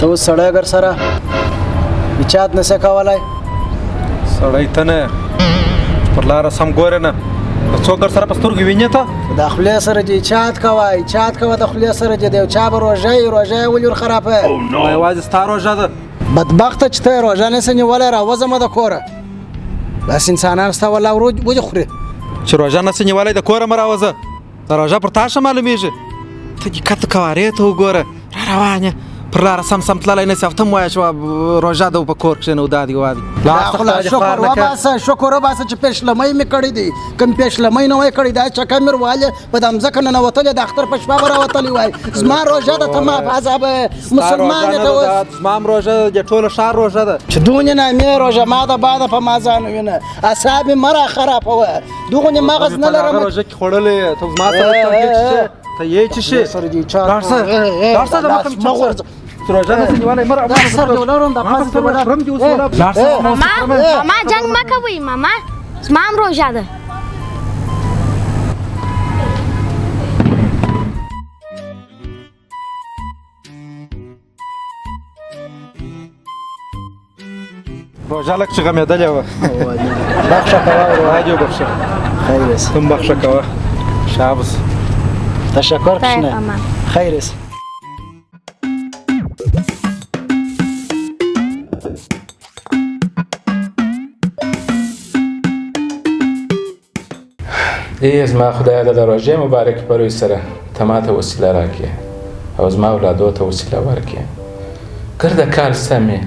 ته اوس سړی اگر سره اچات نسه کولای سړی ته نه پر لاره سم ګوره نه څوک در سره په سترګو وینې ته د خولې سره چې اچات کوه د خولې سره چې د چا به روژه یې ولې ورخرابه یوازې ستا روژه ده بدبخته چې ته روژه نسې نیولی راوځمه د کوره بس انسانان ستا والله ولې خوري چې روژه نسې نیولی د کوره مه راوځه د روژه پر تا ښه معلومېږي ته دقت کوارې ته وګوره را روان یې پر لاره سم تللی نسي او ته م وایه چې روژه ده په کور کښېنه او دا دي وا دي شکر وباسه چې پیشلمۍ مې کړې دي کوم پیشلمۍ نه وای کړې دا چکه مې والې په د مځکه ننوتلې د اختر په شپه به راوتلې وای زما روژه ده ته ما عذاب مسلمان یې ته اوس زما هم روژه ده د ټوله ښار روژه ده چې دونې نامې روژه ما د باده په ما ځان وینه اعصاب مې مه راخرابوه دغونې مغز نه لرم روژه کې خوړلې ته زما سره ته یې څه شي لاړ شه د مخه روژه نسې نیولی مه ماما جنګ مه کوئ ماما زما هم روژه ده روژه لږ چې غمېدلې وه بخښه کوه خدای دې وبخښه خیر اوسه ته هم بخښه کوه شابس تشکر کښېنه خیر اوسه ای زما خدای د روژې مبارک په روی سره ته ماته وسیله راکړې او زما اولادو ته وسیله ورکړې ګرده کال سم یې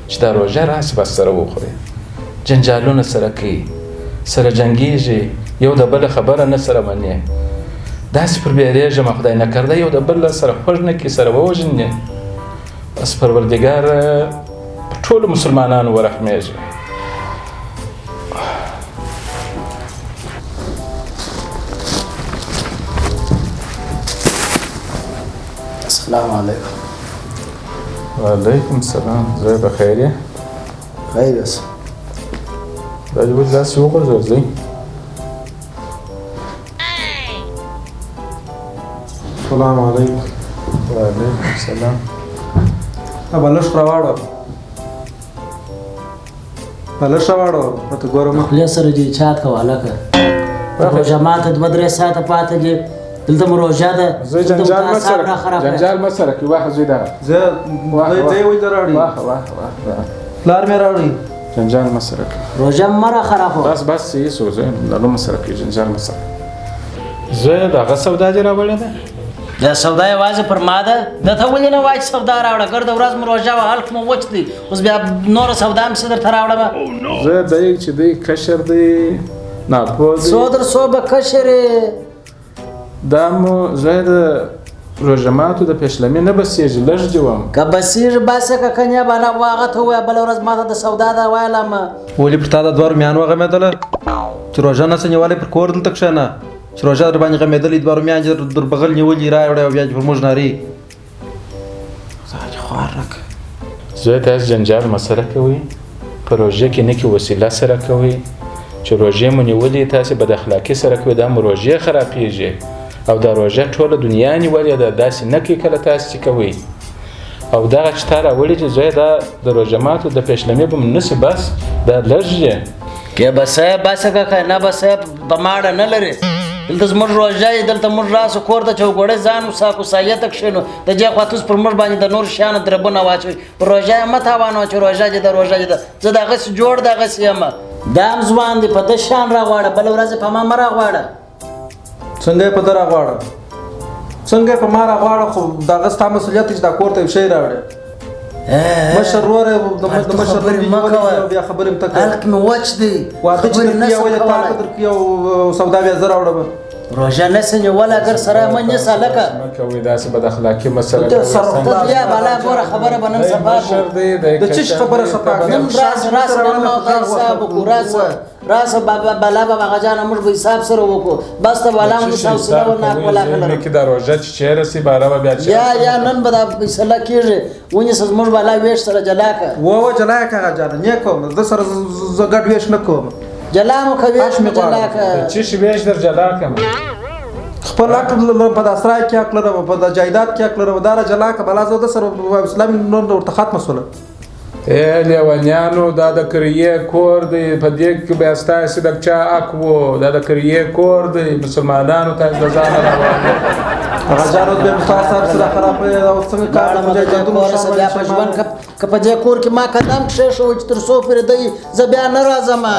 چې دا روژه راسي بس سره وخورې جنجالونه سره کوي سره جنګېږي یو د بله خبره نه سره منې داسې پر بیریږم خدای نکرده یو د بل سره خوږ نه کړي سره ووژنې بس پروردګار په ټولو مسلمانانو ورحمېږي السلام علیکم وعلیکم السلام زوی بخیر یې خیر اوسه دا دې ولې داسې وغورځول زوی سلام علیکم وعلیکم السلام بلش راوړو راته ګورم خولې سره دې چات کوه هلکه روژه ماته دوه درې ساعته پاته دي دلته مو روژه ده زوی جنجال مه سره کړي واخه زوی دغه زه ځای ولې راوړي واخه پلار مې راوړي جنجال مه سره کړي روژه مه راخرابوه بس یې څو زوی لالو مه سره کړي جنجال مه سره زوی دغه سودا دې راوړې ده دا سودا یوازې پر ما ده ده ته ولې نه وایي چې سودا راوړه ګرده ورځ مو روژه وه هلک مو وچ دی اوس بیا نوره سودا هم څه درته راوړمه زه دی چې دی کشر دی ناپوه دی څو در څو به کشر دا مو زه د روژه ماتو د پیشلمې نه بسېږي لږ دې وم که بسېږي باسې که کنیا بله هغه ته ووایه بله ورځ ماته د سودا ده ویلمه ولې پر تا د دوه رومیان وغمېدله چې روژه نسه نیولی پر کور دلته کښېنه چې روژه در باندې غمېدلې دوه رومیان چې در بغل نیولي راوړی او بیا چې پر موږ نارې خوار راکړه زوی تاسو جنجال مه سره کوئ په روژه کې نه کې وسیله سره کوئ چې روژې مو نیولې تاسې بد اخلاقي سره کوئ دا مو روژې خرابېږي او دا روژه ټوله دنیا نیولې ده داسې نه کوي کله تاسې چې کوئ او دغه چې تا راوړي چې زوی دا د روژه ماتو د پیشلمې به م نسي بس دا لږ دی که بسه باسه که نه بسه په ماړه نه لري دلته زموږ روژه یې دلته موږ راسو کور ته چوکوړی ځان وساکو سایه ته کښېنو د دې خوا توس پر موږ باندې د نور شیانو دربونه واچوي په روژه یې مه تاوانوه چې روژه دې ده روژه دې ده زه دغسې جوړ دغسې یم دا هم ځوان دی په ده شان راغواړه بله ورځ یې په ما مه راغواړه څنګه یې په ده راغواړه څنګه یې په ما راغواړه خو دغه ستا مسؤلیت دی چې دا کور ته یو شی راوړې مشر ورور د مشر لري بیا خبرې م ته کوې هلک مې وچ دی واده چې درکړي ولې تا ته درکړي او سودا بیا زه راوړم روژه نسې نیولی اګر سره مه نیسه هلکه مه کوئ داسې بد اخلاقي مسله ته بیا بالا ګوره خبره به نن سبا د څه شي خبره صفا نن راسه نن ما ته حساب وکړو راسه بالا به هغه جانه موږ به حساب سره وکړو بس ته بالا موږ حوصله ورناک ولاکه لرو کې دا روژه چې چیرې سي باره به بیا یا نن به دا فیصله کېږي ونیسه زموږ بالا ویش سره جلا که جلا یې که هغه جانه نه کوم زه سره زه ګډ ویش نه کوم جلا مو که ویش مو جلا که څه شي ویش در جلا کړم خپل حق په د اسرای کې حق لرم په د جایداد کې حق لرم دا جلا که بلا زه د سره اسلامي نور ورته ختمه شوله لیونیانو دا د کریې کور دی په دې کې بیا ستاسې د چا حق و دا د کریې کور دی مسلمانانو ته د ځانه راوړل هغه جانو بیا مختار صاحب سره خرابه او څنګه کار کاڼه مده د کور سره بیا په ژوند که په دې کور کې ما قدم کښېښود چې تر څو پورې دی زه بیا نه راځم مه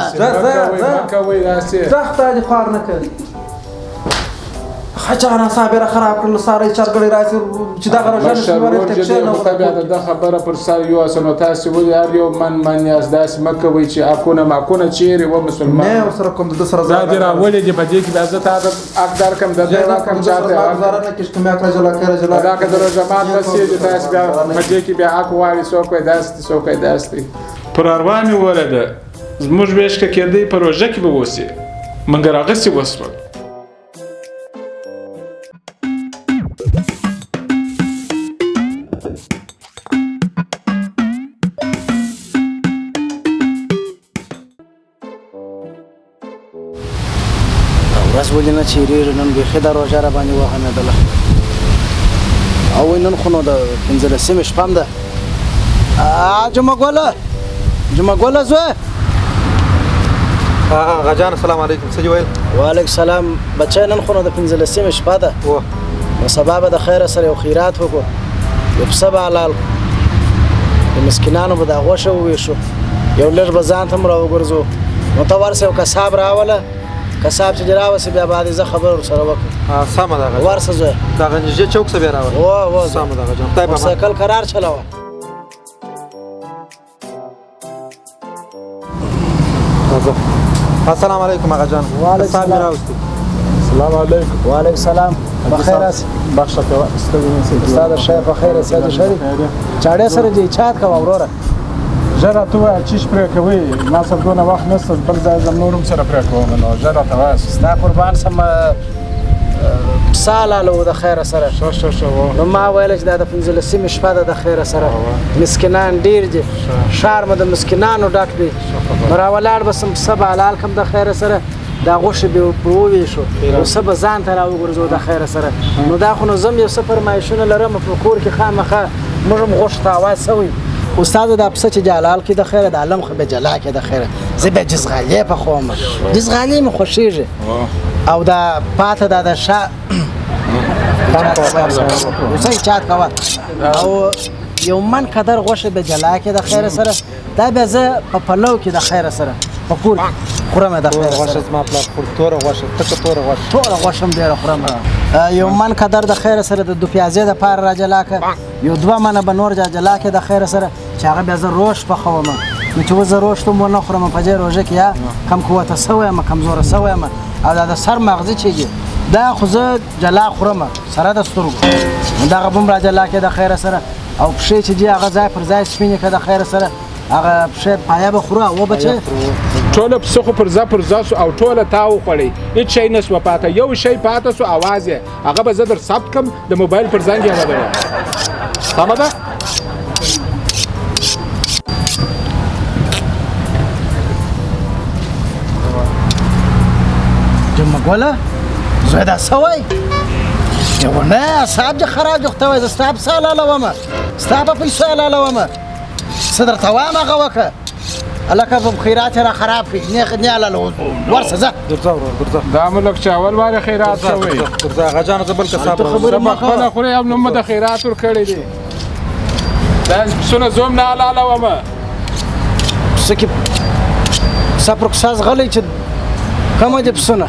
کوئ داسې زخته دې خوار نه کوي خچانه صابره خراب کړل ساره چرګړې راځي چې دا غره مشر ورور دې خو بیا د خبره پر سر یوسه نو تاسې ولې هر یو من یاست داسې مه کوئ چې حقونه چیرې و مسلمان نه ورسره کوم د سره دا دې راولې دې په دې کې بیا زه تا د حق درکړم د دې راکړم زاره نه کښ کوم اکره جلا دا که د روژه‌مات رسېږي تاسې بیا په دې کې بیا حق غواړي څوک وایي داسې دي څوک وایي داسې دي پر اروا مې ولده زموږ ویش که کېدی په روژه کې به اوسې مګر هغسې وسول ورځ ولې نه چیرېږي نن بیخي دا روژه را باندې وغمېدله او وایي نن خو نو د 15مې شپه هم ده جمعه ګله زوی غجان السلام علیکم څه ویل وعلیکم السلام بچی نن خو نو د 15مې شپه ده نو سبا به د خیره سره یو خیرات وکړو یو پسه به حلال کړو د مسکینانو به دا غوښه وویشو یو لږ به ځان ته هم راوګرځو نو ته ورسې یو کساب راوله کساب چې دې راوسې بیا بعد زه خبره ورسره وکړم سمه ده ورسه زوی دغه نږدې چوک څه بیا راوړه سمه ده غجان خدای به سایکل قرار چلاوه السلام علیکم آقا جان وعلیکم السلام السلام علیکم وعلیکم السلام بخیر است بخښه کوه استاد شیخ بخیر است سید شریف چاړې سره دې چات کا وروره ژر راته ووایه چیش پرې کوئ ما سره دونه وخت نشته بل ځای ځم نور هم سره پرې کوم نو ژر راته وایه ستا قربان سم پسه حلالو د خیره سره ښه نو ما ویل چې دا د 15مې شپه ده د خیره سره مسکینان ډېر دي ښار مې د مسکینانو ډک دی نو راولاړ به سم پسه به حلال کړم د خیره سره دا غوښې به وویشو اوسه به ځان ته راوګرځو د خیره سره نو دا خو نو زه هم یو څه فرمایشونه لرم په کور کې خامخا موږ هم غوښو ته اواز سوی استاد دا پسه چې جلال کې د خیره د علم خو به جلا کې د خیره زه به جزغالي پخوم جزغالي مې خوښیږي او دا پاته دا د شا اوسه چات کوه او یو من قدر غوښه به جلا کې د خیره سره دا به زه په پلو کې د خیره سره په کور خورم د خیره سره غوښه ما پلا توره غوښه تکه توره غوښه هم ډېره خورم یو من قدر د خیره سره د دو پیازې د پاره را جلا که یو 2 منه به نور جلا کې د خیره سره چې هغه بیا زه روش پخوم نو چې زه روش ته مو نه خورم په دې روژه کې یا کم قوته سوی یم کمزوره سوی یم او دا د سر مغزي چې دا خو زه جلا خورم سره د سترګو نو دغه به هم را جلا کې د خیره سره او پښې چې دي هغه ځای پر ځای سپینې که د خیره سره هغه پښې پایه به خورو او بچی ټوله پسه خو پر ځه سو او ټوله تا وخوړئ هېڅ شی نسوه پاته یو شی پاته سو اواز یې هغه به زه در ثبت کړم د موبایل پر زنګ یې ودروم سمه ده جمعه ګله زوی دا څه وایي یو نه اصحاب دې خراب دي خو ته وایي زه ستا پسه حلالومه ستا په پیسو حلالومه څه درته وایم هغه وکړه هلکه په خیرات یې را خراب کړي نه حلالوم ورسه ځه دا ملک چاول واره خیرات شوی هغه جان زه بل کساب زه خپله خورې هم نو مې د خیرات ورکړی دی دا پسونه زه هم نه حلالومه پسه کې پسه پر کساس غلی چې کمه دي پسونه